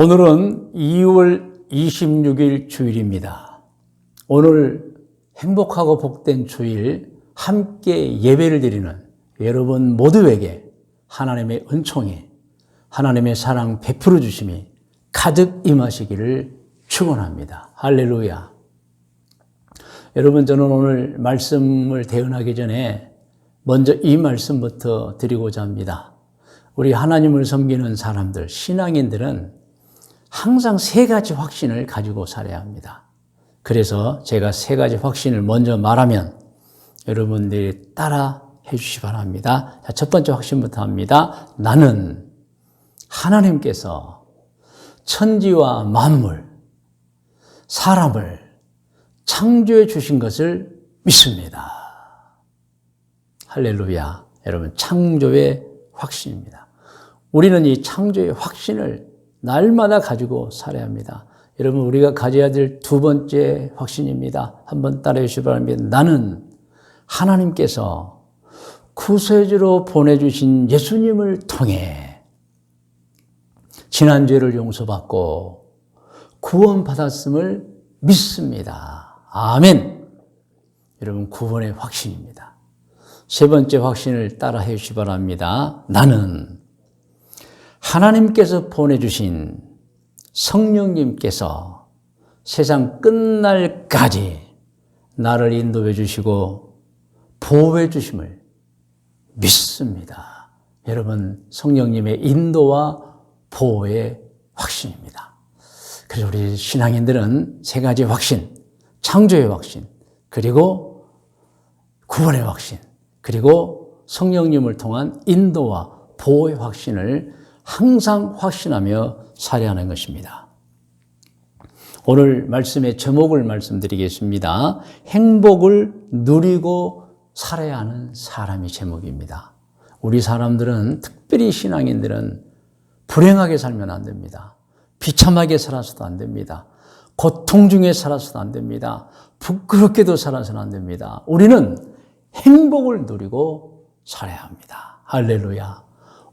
오늘은 2월 26일 주일입니다. 오늘 행복하고 복된 주일 함께 예배를 드리는 여러분 모두에게 하나님의 은총이, 하나님의 사랑 베풀어 주심이 가득 임하시기를 축원합니다. 할렐루야. 여러분, 저는 오늘 말씀을 대언하기 전에 먼저 이 말씀부터 드리고자 합니다. 우리 하나님을 섬기는 사람들, 신앙인들은 항상 세 가지 확신을 가지고 살아야 합니다. 그래서 제가 세 가지 확신을 먼저 말하면 여러분들이 따라 해주시기 바랍니다. 자, 첫 번째 확신부터 합니다. 나는 하나님께서 천지와 만물, 사람을 창조해 주신 것을 믿습니다. 할렐루야. 여러분, 창조의 확신입니다. 우리는 이 창조의 확신을 날마다 가지고 살아야 합니다. 여러분, 우리가 가져야 될 두 번째 확신입니다. 한번 따라해 주시기 바랍니다. 나는 하나님께서 구세주로 보내주신 예수님을 통해 지난죄를 용서받고 구원받았음을 믿습니다. 아멘. 여러분, 구원의 확신입니다. 세 번째 확신을 따라해 주시기 바랍니다. 나는 하나님께서 보내주신 성령님께서 세상 끝날까지 나를 인도해 주시고 보호해 주심을 믿습니다. 여러분, 성령님의 인도와 보호의 확신입니다. 그래서 우리 신앙인들은 세 가지 확신, 창조의 확신, 그리고 구원의 확신, 그리고 성령님을 통한 인도와 보호의 확신을 항상 확신하며 살아야 하는 것입니다. 오늘 말씀의 제목을 말씀드리겠습니다. 행복을 누리고 살아야 하는 사람이 제목입니다. 우리 사람들은, 특별히 신앙인들은 불행하게 살면 안 됩니다. 비참하게 살아서도 안 됩니다. 고통 중에 살아서도 안 됩니다. 부끄럽게도 살아서는 안 됩니다. 우리는 행복을 누리고 살아야 합니다. 할렐루야.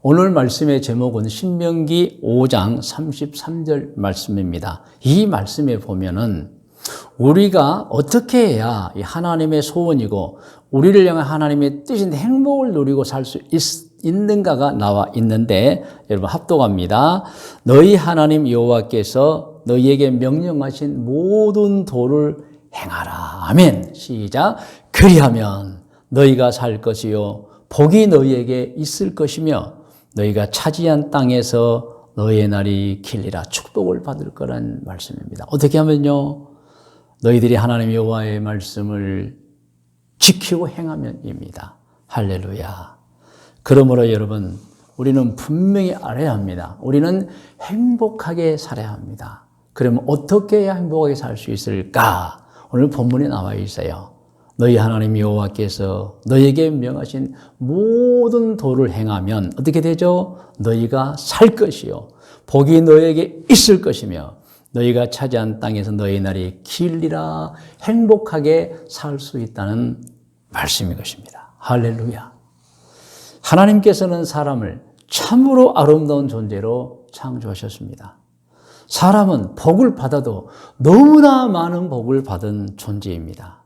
오늘 말씀의 제목은 신명기 5장 33절 말씀입니다. 이 말씀에 보면은 우리가 어떻게 해야 하나님의 소원이고 우리를 향한 하나님의 뜻인데 행복을 누리고 살 수 있는가가 나와 있는데, 여러분 합독합니다. 너희 하나님 여호와께서 너희에게 명령하신 모든 도를 행하라. 아멘. 시작. 그리하면 너희가 살 것이요 복이 너희에게 있을 것이며 너희가 차지한 땅에서 너희의 날이 길리라. 축복을 받을 거란 말씀입니다. 어떻게 하면요? 너희들이 하나님 여호와의 말씀을 지키고 행하면입니다. 할렐루야. 그러므로 여러분, 우리는 분명히 알아야 합니다. 우리는 행복하게 살아야 합니다. 그러면 어떻게 해야 행복하게 살 수 있을까? 오늘 본문에 나와 있어요. 너희 하나님 여호와께서 너희에게 명하신 모든 도를 행하면 어떻게 되죠? 너희가 살 것이요 복이 너희에게 있을 것이며 너희가 차지한 땅에서 너희 날이 길리라. 행복하게 살 수 있다는 말씀인 것입니다. 할렐루야. 하나님께서는 사람을 참으로 아름다운 존재로 창조하셨습니다. 사람은 복을 받아도 너무나 많은 복을 받은 존재입니다.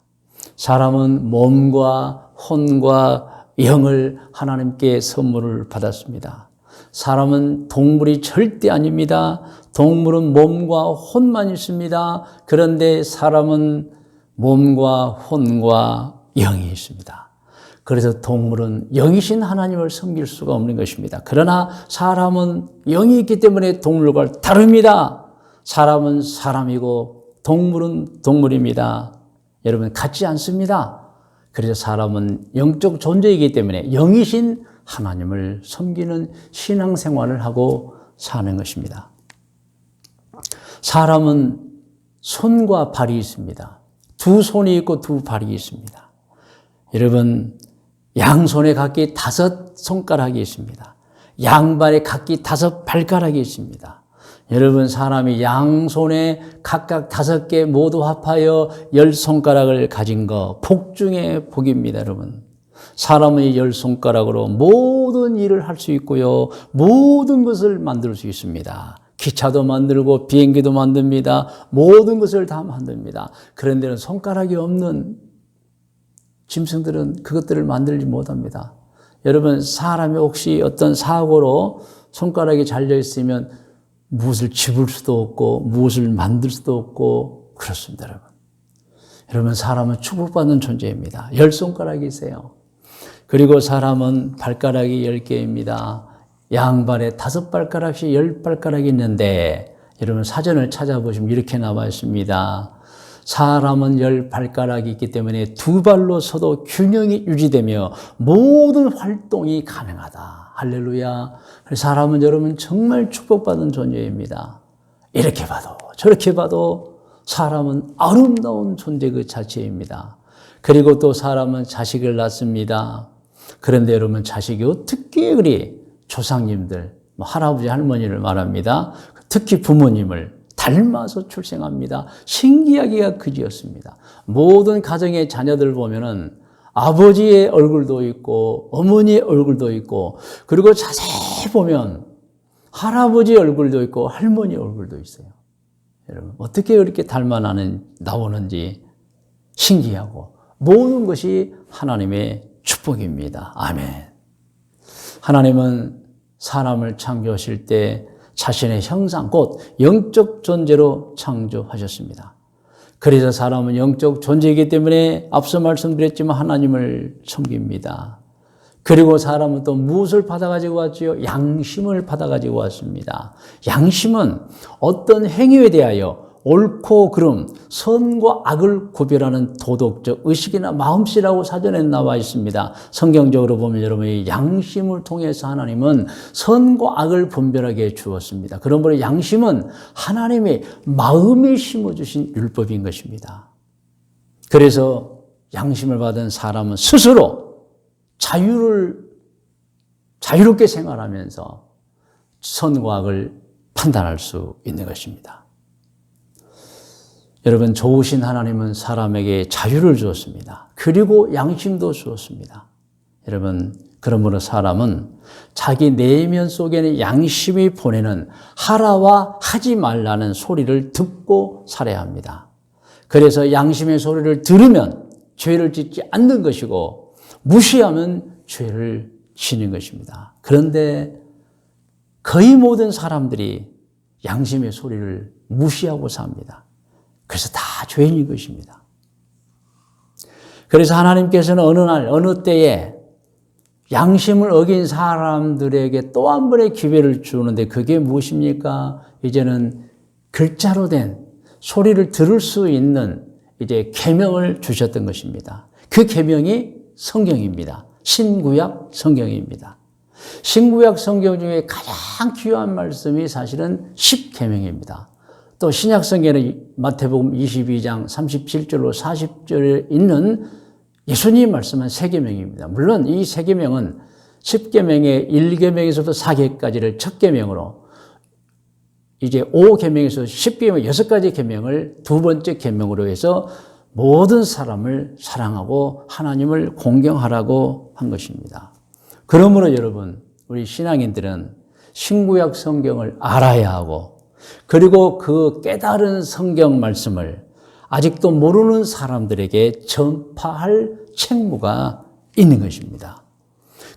사람은 몸과 혼과 영을 하나님께 선물을 받았습니다. 사람은 동물이 절대 아닙니다. 동물은 몸과 혼만 있습니다. 그런데 사람은 몸과 혼과 영이 있습니다. 그래서 동물은 영이신 하나님을 섬길 수가 없는 것입니다. 그러나 사람은 영이 있기 때문에 동물과 다릅니다. 사람은 사람이고 동물은 동물입니다. 여러분, 같지 않습니다. 그래서 사람은 영적 존재이기 때문에 영이신 하나님을 섬기는 신앙생활을 하고 사는 것입니다. 사람은 손과 발이 있습니다. 두 손이 있고 두 발이 있습니다. 여러분, 양손에 각기 5 손가락이 있습니다. 양발에 각기 5 발가락이 있습니다. 여러분, 사람이 양손에 각각 5개 모두 합하여 10손가락을 가진 거, 복 중에 복입니다, 여러분. 사람은 10손가락으로 모든 일을 할 수 있고요, 모든 것을 만들 수 있습니다. 기차도 만들고 비행기도 만듭니다. 모든 것을 다 만듭니다. 그런데는 손가락이 없는 짐승들은 그것들을 만들지 못합니다. 여러분, 사람이 혹시 어떤 사고로 손가락이 잘려 있으면 무엇을 집을 수도 없고 무엇을 만들 수도 없고 그렇습니다. 여러분, 사람은 축복받는 존재입니다. 10손가락이 있어요. 그리고 사람은 발가락이 10개입니다. 양발에 5발가락씩 10발가락이 있는데 여러분, 사전을 찾아보시면 이렇게 나와 있습니다. 사람은 10발가락이 있기 때문에 2발로 서도 균형이 유지되며 모든 활동이 가능하다. 할렐루야. 사람은 여러분 정말 축복받은 존재입니다. 이렇게 봐도 저렇게 봐도 사람은 아름다운 존재 그 자체입니다. 그리고 또 사람은 자식을 낳습니다. 그런데 여러분, 자식이 어떻게 그리 조상님들, 할아버지 할머니를 말합니다. 특히 부모님을 닮아서 출생합니다. 신기하기가 그지였습니다. 모든 가정의 자녀들 보면은 아버지의 얼굴도 있고 어머니의 얼굴도 있고, 그리고 자세히 보면 할아버지 얼굴도 있고 할머니 얼굴도 있어요. 여러분, 어떻게 그렇게 나오는지 신기하고, 모든 것이 하나님의 축복입니다. 아멘. 하나님은 사람을 창조하실 때 자신의 형상, 곧 영적 존재로 창조하셨습니다. 그래서 사람은 영적 존재이기 때문에 앞서 말씀드렸지만 하나님을 섬깁니다. 그리고 사람은 또 무엇을 받아가지고 왔지요? 양심을 받아가지고 왔습니다. 양심은 어떤 행위에 대하여 옳고 그름, 선과 악을 구별하는 도덕적 의식이나 마음씨라고 사전에 나와 있습니다. 성경적으로 보면 여러분이 양심을 통해서 하나님은 선과 악을 분별하게 주었습니다. 그러므로 양심은 하나님의 마음에 심어주신 율법인 것입니다. 그래서 양심을 받은 사람은 스스로 자유롭게 생활하면서 선과 악을 판단할 수 있는 것입니다. 여러분, 좋으신 하나님은 사람에게 자유를 주었습니다. 그리고 양심도 주었습니다. 여러분, 그러므로 사람은 자기 내면 속에는 양심이 보내는 하라와 하지 말라는 소리를 듣고 살아야 합니다. 그래서 양심의 소리를 들으면 죄를 짓지 않는 것이고 무시하면 죄를 지는 것입니다. 그런데 거의 모든 사람들이 양심의 소리를 무시하고 삽니다. 그래서 다 죄인인 것입니다. 그래서 하나님께서는 어느 날, 어느 때에 양심을 어긴 사람들에게 또 한 번의 기회를 주는데 그게 무엇입니까? 이제는 글자로 된 소리를 들을 수 있는 이제 계명을 주셨던 것입니다. 그 계명이 성경입니다. 신구약 성경입니다. 신구약 성경 중에 가장 귀한 말씀이 사실은 십계명입니다. 또 신약 성경에는 마태복음 22장 37절로 40절에 있는 예수님이 말씀한 세계명입니다. 물론 이 세계명은 10계명의 1계명에서부터 4계까지를 첫 계명으로, 이제 5계명에서 10계명 6가지 계명을 두 번째 계명으로 해서 모든 사람을 사랑하고 하나님을 공경하라고 한 것입니다. 그러므로 여러분, 우리 신앙인들은 신구약 성경을 알아야 하고, 그리고 그 깨달은 성경 말씀을 아직도 모르는 사람들에게 전파할 책무가 있는 것입니다.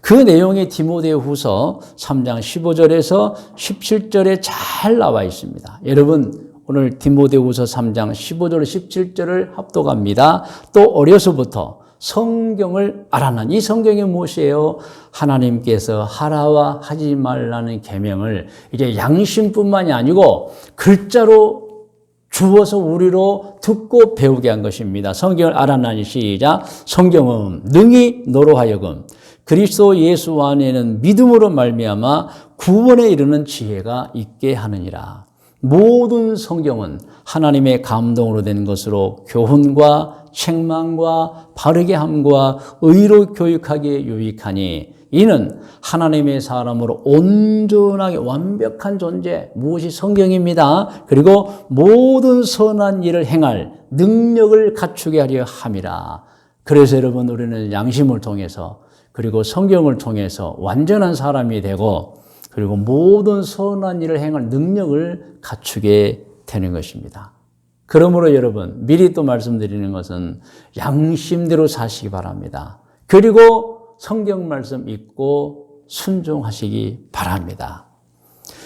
그 내용이 디모데후서 3장 15절에서 17절에 잘 나와 있습니다. 여러분, 오늘 디모데후서 3장 15절 17절을 합독합니다. 또 어려서부터 성경을 알아난, 이 성경이 무엇이에요? 하나님께서 하라와 하지 말라는 계명을 이제 양심뿐만이 아니고 글자로 주어서 우리로 듣고 배우게 한 것입니다. 성경을 알아나니 시작. 성경은 능히 너로 하여금 그리스도 예수 안에는 믿음으로 말미암아 구원에 이르는 지혜가 있게 하느니라. 모든 성경은 하나님의 감동으로 된 것으로 교훈과 책망과 바르게 함과 의로 교육하기에 유익하니 이는 하나님의 사람으로 온전하게 완벽한 존재, 무엇이 성경입니다. 그리고 모든 선한 일을 행할 능력을 갖추게 하려 함이라. 그래서 여러분, 우리는 양심을 통해서 그리고 성경을 통해서 완전한 사람이 되고, 그리고 모든 선한 일을 행할 능력을 갖추게 되는 것입니다. 그러므로 여러분, 미리 또 말씀드리는 것은 양심대로 사시기 바랍니다. 그리고 성경 말씀 읽고 순종하시기 바랍니다.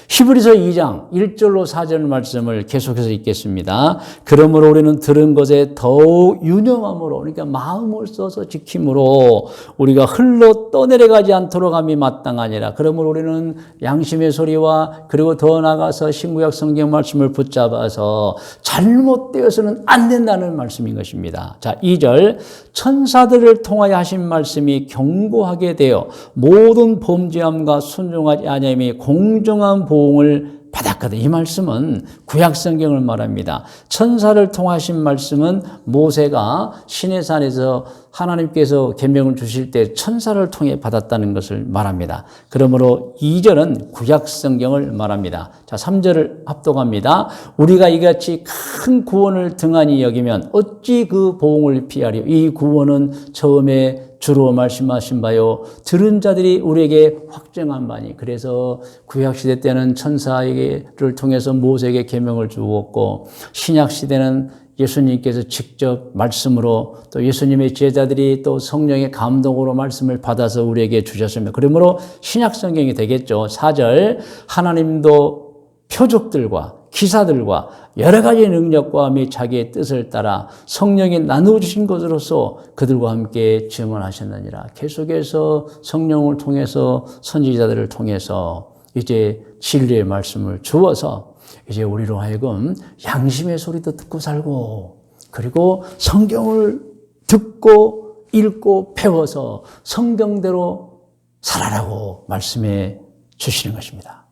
히브리서 2장 1절로 4절 말씀을 계속해서 읽겠습니다. 그러므로 우리는 들은 것에 더욱 유념함으로, 그러니까 마음을 써서 지킴으로 우리가 흘러 떠내려가지 않도록 함이 마땅하니라. 그러므로 우리는 양심의 소리와 그리고 더 나아가서 신구약 성경 말씀을 붙잡아서 잘못되어서는 안 된다는 말씀인 것입니다. 자, 2절 천사들을 통하여 하신 말씀이 경고하게 되어 모든 범죄함과 순종하지 아니함이 공정한 보응을 받았거든. 이 말씀은 구약 성경을 말합니다. 천사를 통하신 말씀은 모세가 시내산에서 하나님께서 계명을 주실 때 천사를 통해 받았다는 것을 말합니다. 그러므로 2절은 구약 성경을 말합니다. 자, 3절을 합독합니다. 우리가 이같이 큰 구원을 등한히 여기면 어찌 그 보응을 피하리요. 이 구원은 처음에 주로 말씀하신 바요 들은 자들이 우리에게 확정한 바니. 그래서 구약시대 때는 천사를 통해서 모세에게 계명을 주었고 신약시대는 예수님께서 직접 말씀으로 또 예수님의 제자들이 또 성령의 감동으로 말씀을 받아서 우리에게 주셨습니다. 그러므로 신약성경이 되겠죠. 4절 하나님도 표적들과 기사들과 여러 가지 능력과 및 자기의 뜻을 따라 성령이 나누어주신 것으로서 그들과 함께 증언하셨느니라. 계속해서 성령을 통해서 선지자들을 통해서 이제 진리의 말씀을 주어서 이제 우리로 하여금 양심의 소리도 듣고 살고 그리고 성경을 듣고 읽고 배워서 성경대로 살아라고 말씀해 주시는 것입니다.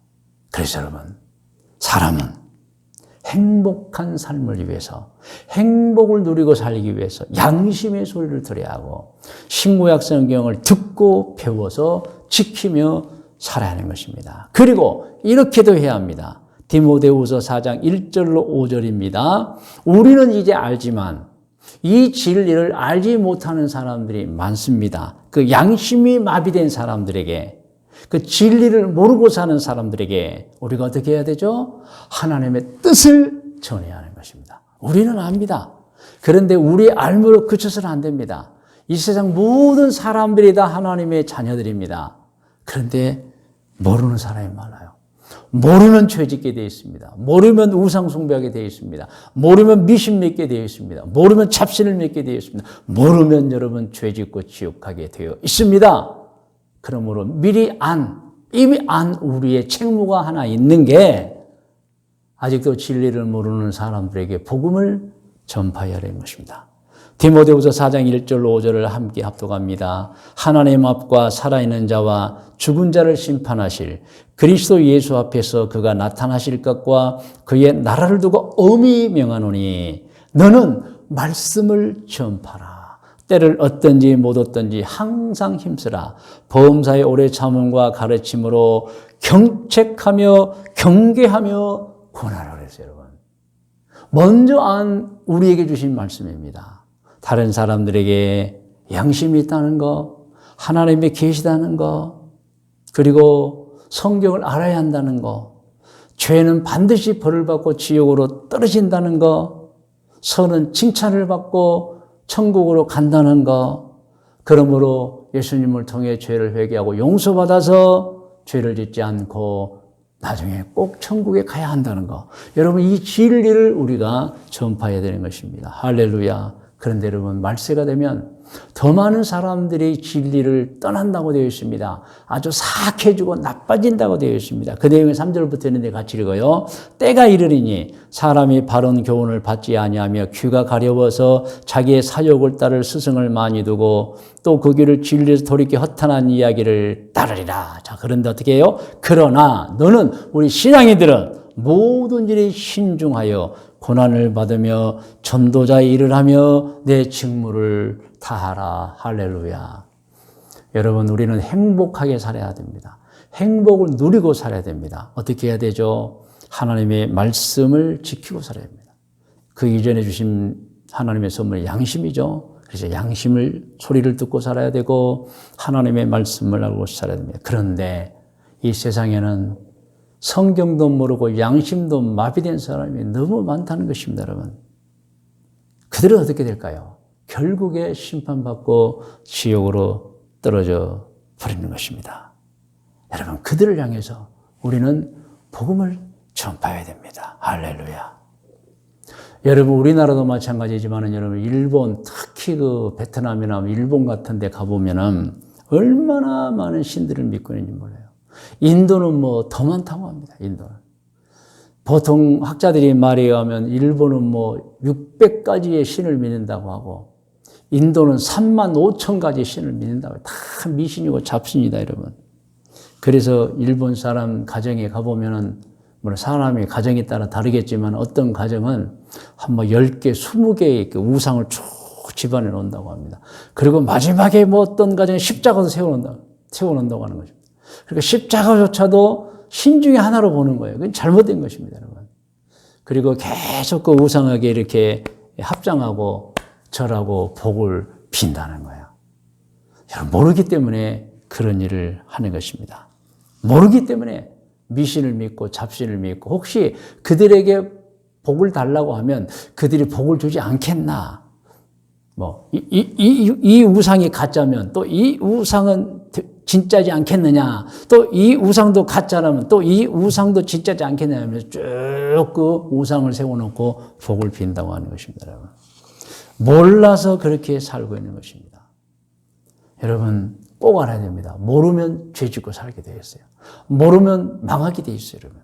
그래서 여러분, 사람은 행복한 삶을 위해서, 행복을 누리고 살기 위해서 양심의 소리를 들어야 하고 신구약 성경을 듣고 배워서 지키며 살아야 하는 것입니다. 그리고 이렇게도 해야 합니다. 디모데후서 4장 1절로 5절입니다. 우리는 이제 알지만 이 진리를 알지 못하는 사람들이 많습니다. 그 양심이 마비된 사람들에게, 그 진리를 모르고 사는 사람들에게 우리가 어떻게 해야 되죠? 하나님의 뜻을 전해야 하는 것입니다. 우리는 압니다. 그런데 우리 알므로 그쳐서는 안 됩니다. 이 세상 모든 사람들이 다 하나님의 자녀들입니다. 그런데 모르는 사람이 많아요. 모르면 죄 짓게 되어 있습니다. 모르면 우상 숭배하게 되어 있습니다. 모르면 미신 믿게 되어 있습니다. 모르면 잡신을 믿게 되어 있습니다. 모르면 여러분 죄 짓고 지옥 가게 되어 있습니다. 그러므로 이미 안 우리의 책무가 하나 있는 게 아직도 진리를 모르는 사람들에게 복음을 전파해야 하는 것입니다. 디모데후서 4장 1절로 5절을 함께 합독합니다. 하나님 앞과 살아있는 자와 죽은 자를 심판하실 그리스도 예수 앞에서 그가 나타나실 것과 그의 나라를 두고 엄히 명하노니 너는 말씀을 전파라. 때를 얻든지 못 얻든지 항상 힘쓰라. 범사의 오래 참음과 가르침으로 경책하며 경계하며 권하라 그랬어요, 여러분. 먼저 우리에게 주신 말씀입니다. 다른 사람들에게 양심이 있다는 거, 하나님이 계시다는 거, 그리고 성경을 알아야 한다는 거, 죄는 반드시 벌을 받고 지옥으로 떨어진다는 거, 선은 칭찬을 받고 천국으로 간다는 거, 그러므로 예수님을 통해 죄를 회개하고 용서받아서 죄를 짓지 않고 나중에 꼭 천국에 가야 한다는 거. 여러분, 이 진리를 우리가 전파해야 되는 것입니다. 할렐루야. 그런데 여러분, 말세가 되면 더 많은 사람들이 진리를 떠난다고 되어 있습니다. 아주 사악해지고 나빠진다고 되어 있습니다. 그 내용이 3절부터 있는데 같이 읽어요. 때가 이르리니 사람이 바른 교훈을 받지 아니하며 귀가 가려워서 자기의 사욕을 따를 스승을 많이 두고 또 그 길을 진리에서 돌이켜 허탄한 이야기를 따르리라. 자, 그런데 어떻게 해요? 그러나 너는 우리 신앙이들은 모든 일에 신중하여 고난을 받으며 전도자의 일을 하며 내 직무를 다하라. 할렐루야. 여러분, 우리는 행복하게 살아야 됩니다. 행복을 누리고 살아야 됩니다. 어떻게 해야 되죠? 하나님의 말씀을 지키고 살아야 합니다. 그 이전에 주신 하나님의 선물이 양심이죠. 그래서 소리를 듣고 살아야 되고 하나님의 말씀을 알고 살아야 됩니다. 그런데 이 세상에는 성경도 모르고 양심도 마비된 사람이 너무 많다는 것입니다, 여러분. 그들은 어떻게 될까요? 결국에 심판받고 지옥으로 떨어져 버리는 것입니다. 여러분, 그들을 향해서 우리는 복음을 전파해야 됩니다. 할렐루야. 여러분, 우리나라도 마찬가지지만 여러분, 일본, 특히 그 베트남이나 일본 같은 데 가보면은 얼마나 많은 신들을 믿고 있는지 몰라요. 인도는 뭐 더 많다고 합니다. 인도는. 보통 학자들이 말에 의하면 일본은 뭐 600가지의 신을 믿는다고 하고 인도는 3만 5천 가지의 신을 믿는다고. 다 미신이고 잡신이다, 여러분. 그래서 일본 사람 가정에 가보면은 물론 사람의 가정에 따라 다르겠지만 어떤 가정은 한 뭐 10개, 20개의 그 우상을 쭉 집안에 놓는다고 합니다. 그리고 마지막에 뭐 어떤 가정에 십자가도 세워놓는다고 하는 거죠. 그러니까 십자가조차도 신 중에 하나로 보는 거예요. 그건 잘못된 것입니다, 여러분. 그리고 계속 그 우상에게 이렇게 합장하고 절하고 복을 빈다는 거예요. 여러분, 모르기 때문에 그런 일을 하는 것입니다. 모르기 때문에 미신을 믿고 잡신을 믿고 혹시 그들에게 복을 달라고 하면 그들이 복을 주지 않겠나. 뭐, 이 우상이 가짜면 또 이 우상은 진짜지 않겠느냐. 또 이 우상도 가짜라면 또 이 우상도 진짜지 않겠느냐 하면서 쭉 그 우상을 세워놓고 복을 빈다고 하는 것입니다, 여러분. 몰라서 그렇게 살고 있는 것입니다. 여러분, 꼭 알아야 됩니다. 모르면 죄 짓고 살게 되어 있어요. 모르면 망하게 되어 있어요, 여러분.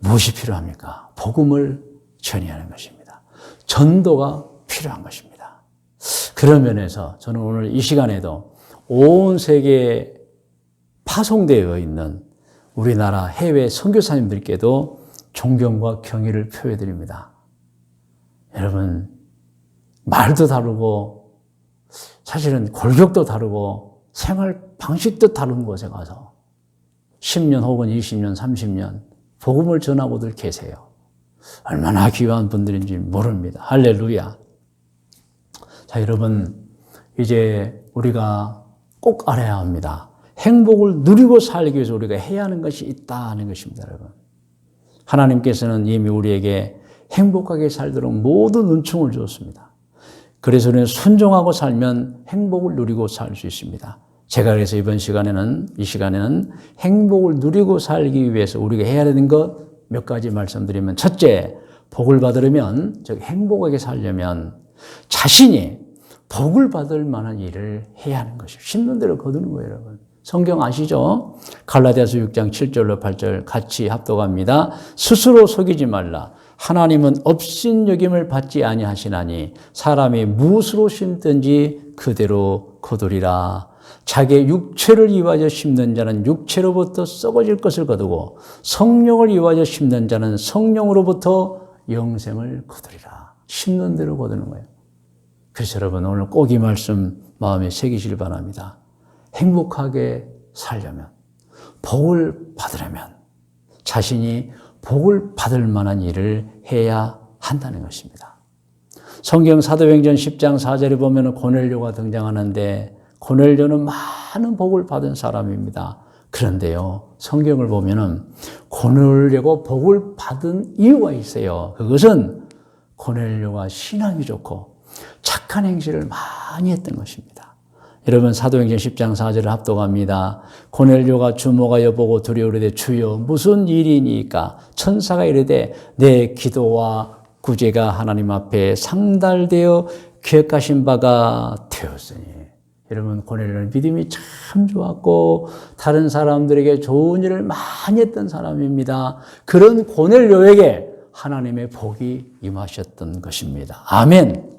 무엇이 필요합니까? 복음을 전이하는 것입니다. 전도가 필요한 것입니다. 그런 면에서 저는 오늘 이 시간에도 온 세계에 파송되어 있는 우리나라 해외 선교사님들께도 존경과 경의를 표해드립니다. 여러분, 말도 다르고 사실은 골격도 다르고 생활 방식도 다른 곳에 가서 10년 혹은 20년, 30년 복음을 전하고들 계세요. 얼마나 귀한 분들인지 모릅니다. 할렐루야. 자, 여러분, 이제 우리가 꼭 알아야 합니다. 행복을 누리고 살기 위해서 우리가 해야 하는 것이 있다는 것입니다, 여러분. 하나님께서는 이미 우리에게 행복하게 살도록 모든 은총을 주었습니다. 그래서 우리는 순종하고 살면 행복을 누리고 살 수 있습니다. 제가 그래서 이 시간에는 행복을 누리고 살기 위해서 우리가 해야 되는 것 몇 가지 말씀드리면, 첫째, 복을 받으려면, 즉 행복하게 살려면 자신이 복을 받을 만한 일을 해야 하는 것이에요. 심는 대로 거두는 거예요, 여러분. 성경 아시죠? 갈라디아서 6장 7절로 8절 같이 합독합니다. 스스로 속이지 말라. 하나님은 업신여김을 받지 아니하시나니 사람이 무엇으로 심든지 그대로 거두리라. 자기의 육체를 이와져 심는 자는 육체로부터 썩어질 것을 거두고 성령을 이와져 심는 자는 성령으로부터 영생을 거두리라. 심는 대로 거두는 거예요. 그래서 여러분, 오늘 꼭 이 말씀 마음에 새기시길 바랍니다. 행복하게 살려면, 복을 받으려면 자신이 복을 받을 만한 일을 해야 한다는 것입니다. 성경 사도행전 10장 4절에 보면 고넬료가 등장하는데 고넬료는 많은 복을 받은 사람입니다. 그런데요, 성경을 보면은 고넬료가 복을 받은 이유가 있어요. 그것은 고넬료가 신앙이 좋고 착한 행실을 많이 했던 것입니다. 여러분, 사도행전 10장 4절을 합독합니다. 고넬료가 주모가 여보고 두려우리되 주여 무슨 일이니까? 천사가 이르되 내 기도와 구제가 하나님 앞에 상달되어 기억하신 바가 되었으니. 여러분, 고넬료는 믿음이 참 좋았고 다른 사람들에게 좋은 일을 많이 했던 사람입니다. 그런 고넬료에게 하나님의 복이 임하셨던 것입니다. 아멘.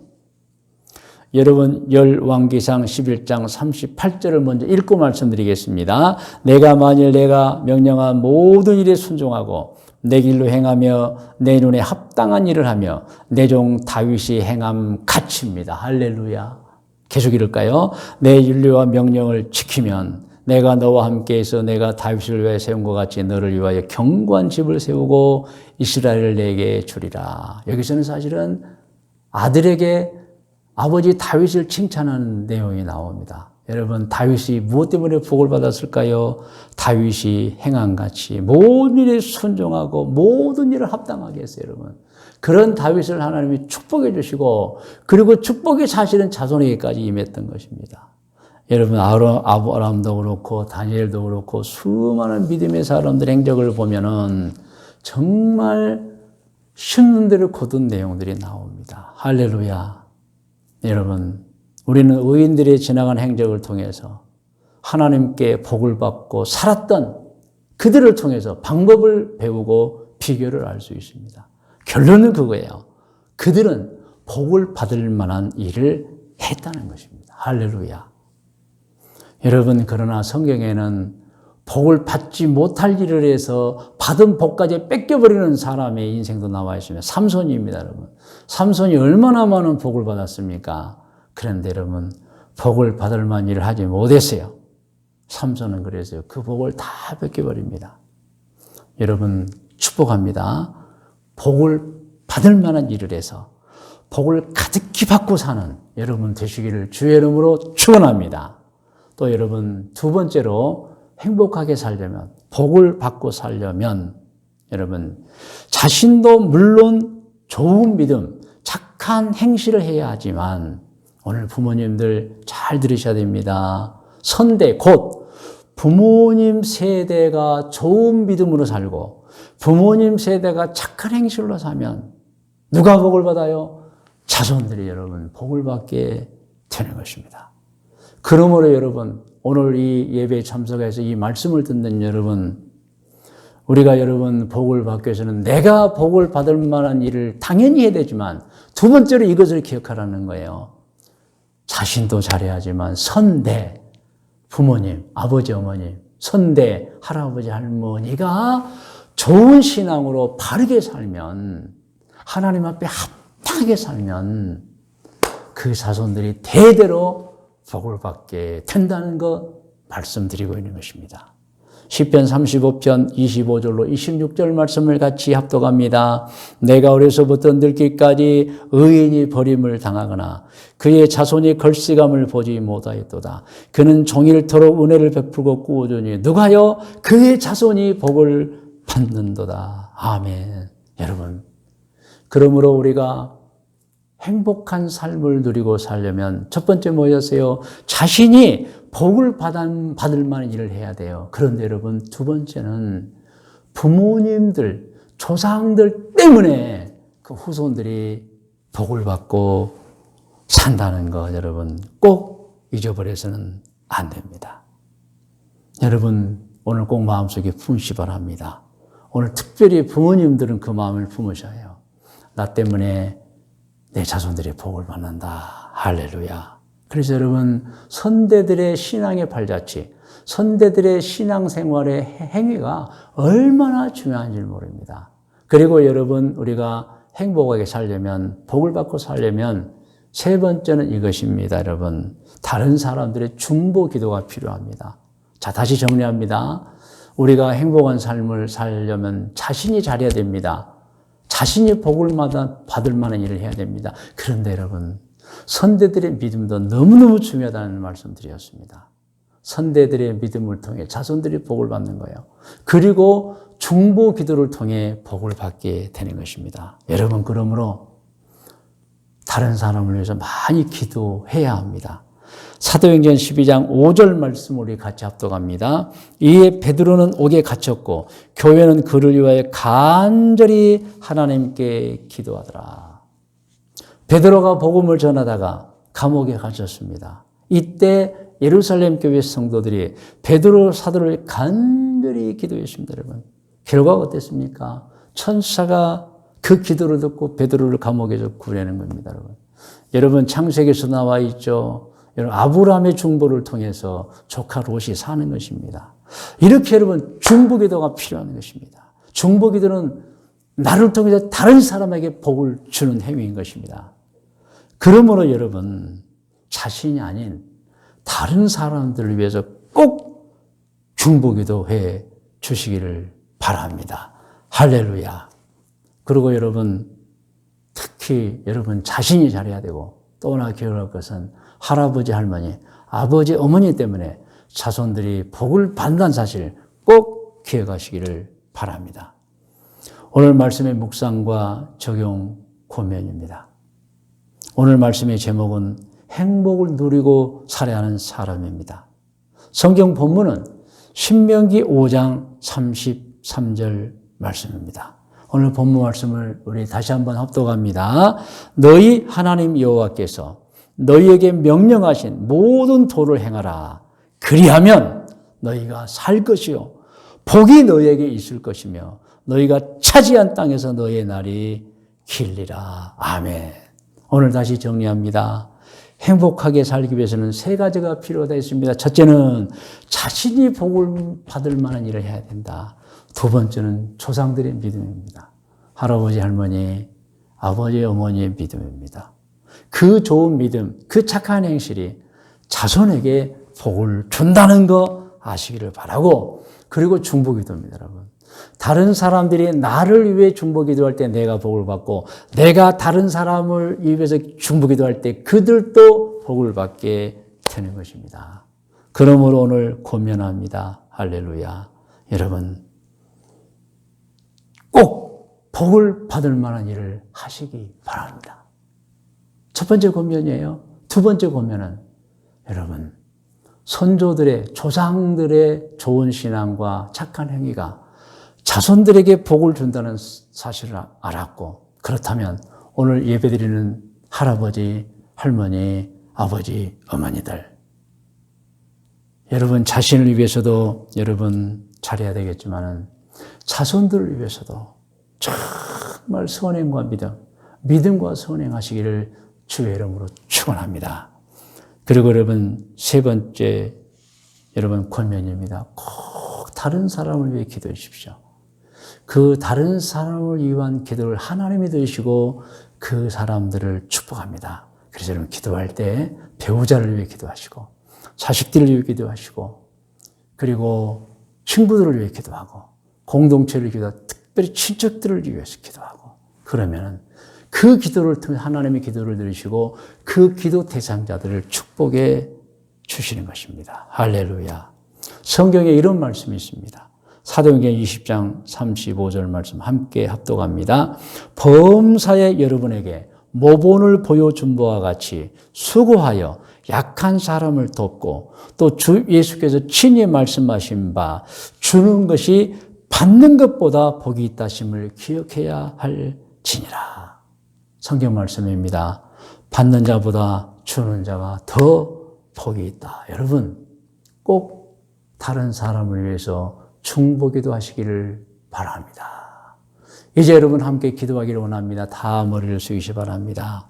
여러분, 열왕기상 11장 38절을 먼저 읽고 말씀드리겠습니다. 내가 만일 내가 명령한 모든 일에 순종하고 내 길로 행하며 내 눈에 합당한 일을 하며 내 종 다윗이 행함 같이입니다. 할렐루야. 계속 읽을까요? 내 윤례와 명령을 지키면 내가 너와 함께해서 내가 다윗을 위하여 세운 것 같이 너를 위하여 견고한 집을 세우고 이스라엘을 내게 주리라. 여기서는 사실은 아들에게 아버지 다윗을 칭찬하는 내용이 나옵니다. 여러분, 다윗이 무엇 때문에 복을 받았을까요? 다윗이 행함같이 모든 일에 순종하고 모든 일을 합당하게 했어요, 여러분. 그런 다윗을 하나님이 축복해 주시고, 그리고 축복이 사실은 자손에게까지 임했던 것입니다. 여러분, 아브라함도 그렇고 다니엘도 그렇고 수많은 믿음의 사람들의 행적을 보면은 정말 쉬는 대로 거둔 내용들이 나옵니다. 할렐루야. 여러분, 우리는 의인들이 지나간 행적을 통해서 하나님께 복을 받고 살았던 그들을 통해서 방법을 배우고 비결을 알 수 있습니다. 결론은 그거예요. 그들은 복을 받을 만한 일을 했다는 것입니다. 할렐루야. 여러분, 그러나 성경에는 복을 받지 못할 일을 해서 받은 복까지 뺏겨버리는 사람의 인생도 나와 있습니다. 삼손입니다, 여러분. 삼손이 얼마나 많은 복을 받았습니까? 그런데 여러분, 복을 받을 만한 일을 하지 못했어요. 삼손은 그래서요, 그 복을 다 뺏겨버립니다. 여러분, 축복합니다. 복을 받을 만한 일을 해서 복을 가득히 받고 사는 여러분 되시기를 주의 이름으로 축원합니다. 또 여러분, 두 번째로 행복하게 살려면, 복을 받고 살려면 여러분, 자신도 물론 좋은 믿음, 착한 행실을 해야 하지만 오늘 부모님들 잘 들으셔야 됩니다. 선대, 곧 부모님 세대가 좋은 믿음으로 살고 부모님 세대가 착한 행실로 사면 누가 복을 받아요? 자손들이 여러분 복을 받게 되는 것입니다. 그러므로 여러분, 오늘 이 예배에 참석해서 이 말씀을 듣는 여러분, 우리가 여러분 복을 받기 위해서는 내가 복을 받을 만한 일을 당연히 해야 되지만 두 번째로 이것을 기억하라는 거예요. 자신도 잘해야지만 선대, 부모님, 아버지, 어머님, 선대, 할아버지, 할머니가 좋은 신앙으로 바르게 살면, 하나님 앞에 합당하게 살면 그 자손들이 대대로 복을 받게 된다는 것 말씀드리고 있는 것입니다. 시편 35편 25절로 26절 말씀을 같이 합독합니다. 내가 어려서부터 늙기까지 의인이 버림을 당하거나 그의 자손이 걸씨감을 보지 못하였도다. 그는 종일토록 은혜를 베풀고 꾸어주니 누가요? 그의 자손이 복을 받는도다. 아멘. 여러분, 그러므로 우리가 행복한 삶을 누리고 살려면 첫 번째 뭐였어요? 자신이 복을 받을 만한 일을 해야 돼요. 그런데 여러분, 두 번째는 부모님들, 조상들 때문에 그 후손들이 복을 받고 산다는 거 여러분 꼭 잊어버려서는 안 됩니다. 여러분, 오늘 꼭 마음속에 품으시 바랍니다. 오늘 특별히 부모님들은 그 마음을 품으셔야 해요. 나 때문에 내 자손들이 복을 받는다. 할렐루야. 그래서 여러분, 선대들의 신앙의 발자취, 선대들의 신앙생활의 행위가 얼마나 중요한지 모릅니다. 그리고 여러분, 우리가 행복하게 살려면, 복을 받고 살려면 세 번째는 이것입니다. 여러분, 다른 사람들의 중보 기도가 필요합니다. 자, 다시 정리합니다. 우리가 행복한 삶을 살려면 자신이 잘해야 됩니다. 자신이 복을 받을 만한 일을 해야 됩니다. 그런데 여러분, 선대들의 믿음도 너무너무 중요하다는 말씀 드렸습니다. 선대들의 믿음을 통해 자손들이 복을 받는 거예요. 그리고 중보 기도를 통해 복을 받게 되는 것입니다. 여러분, 그러므로 다른 사람을 위해서 많이 기도해야 합니다. 사도행전 12장 5절 말씀을 우리 같이 합독합니다. 이에 베드로는 옥에 갇혔고 교회는 그를 위하여 간절히 하나님께 기도하더라. 베드로가 복음을 전하다가 감옥에 갇혔습니다. 이때 예루살렘 교회 성도들이 베드로 사도를 간절히 기도했습니다. 여러분, 결과가 어땠습니까? 천사가 그 기도를 듣고 베드로를 감옥에서 구해내는 겁니다. 여러분, 창세기에서 나와 있죠. 여러분, 아브라함의 중보를 통해서 조카 롯이 사는 것입니다. 이렇게 여러분, 중보기도가 필요한 것입니다. 중보기도는 나를 통해서 다른 사람에게 복을 주는 행위인 것입니다. 그러므로 여러분, 자신이 아닌 다른 사람들을 위해서 꼭 중보기도해 주시기를 바랍니다. 할렐루야. 그리고 여러분, 특히 여러분 자신이 잘해야 되고 또 하나 기억할 것은 할아버지, 할머니, 아버지, 어머니 때문에 자손들이 복을 받는다는 사실 꼭 기억하시기를 바랍니다. 오늘 말씀의 묵상과 적용 고면입니다. 오늘 말씀의 제목은 행복을 누리고 살아야 하는 사람입니다. 성경 본문은 신명기 5장 33절 말씀입니다. 오늘 본문 말씀을 우리 다시 한번 합독합니다. 너희 하나님 여호와께서 너희에게 명령하신 모든 도를 행하라. 그리하면 너희가 살 것이요 복이 너희에게 있을 것이며 너희가 차지한 땅에서 너희의 날이 길리라. 아멘. 오늘 다시 정리합니다. 행복하게 살기 위해서는 세 가지가 필요가 있습니다. 첫째는 자신이 복을 받을 만한 일을 해야 된다. 두 번째는 조상들의 믿음입니다. 할아버지, 할머니, 아버지, 어머니의 믿음입니다. 그 좋은 믿음, 그 착한 행실이 자손에게 복을 준다는 거 아시기를 바라고, 그리고 중보기도입니다, 여러분. 다른 사람들이 나를 위해 중보기도할 때 내가 복을 받고, 내가 다른 사람을 위해서 중보기도할 때 그들도 복을 받게 되는 것입니다. 그러므로 오늘 고면합니다. 할렐루야. 여러분, 꼭 복을 받을 만한 일을 하시기 바랍니다. 첫 번째 고면이에요. 두 번째 고면은 여러분, 선조들의, 조상들의 좋은 신앙과 착한 행위가 자손들에게 복을 준다는 사실을 알았고, 그렇다면 오늘 예배드리는 할아버지, 할머니, 아버지, 어머니들, 여러분 자신을 위해서도 여러분 잘해야 되겠지만 자손들을 위해서도 정말 선행과 믿음과 선행하시기를 주의 이름으로 축원합니다. 그리고 여러분 세 번째 여러분 권면입니다. 꼭 다른 사람을 위해 기도해 주십시오. 그 다른 사람을 위한 기도를 하나님이 들으시고 그 사람들을 축복합니다. 그래서 여러분 기도할 때 배우자를 위해 기도하시고 자식들을 위해 기도하시고 그리고 친구들을 위해 기도하고 공동체를 기도하고 특별히 친척들을 위해서 기도하고 그러면 그 기도를 통해 하나님의 기도를 들으시고 그 기도 대상자들을 축복해 주시는 것입니다. 할렐루야. 성경에 이런 말씀이 있습니다. 사도행전 20장 35절 말씀 함께 합독합니다. 범사에 여러분에게 모본을 보여준 바와 같이 수고하여 약한 사람을 돕고 또 주 예수께서 친히 말씀하신 바 주는 것이 받는 것보다 복이 있다심을 기억해야 할지니라. 성경 말씀입니다. 받는 자보다 주는 자가 더 복이 있다. 여러분 꼭 다른 사람을 위해서 중보기도 하시기를 바랍니다. 이제 여러분 함께 기도하기를 원합니다. 다 머리를 숙이시 바랍니다.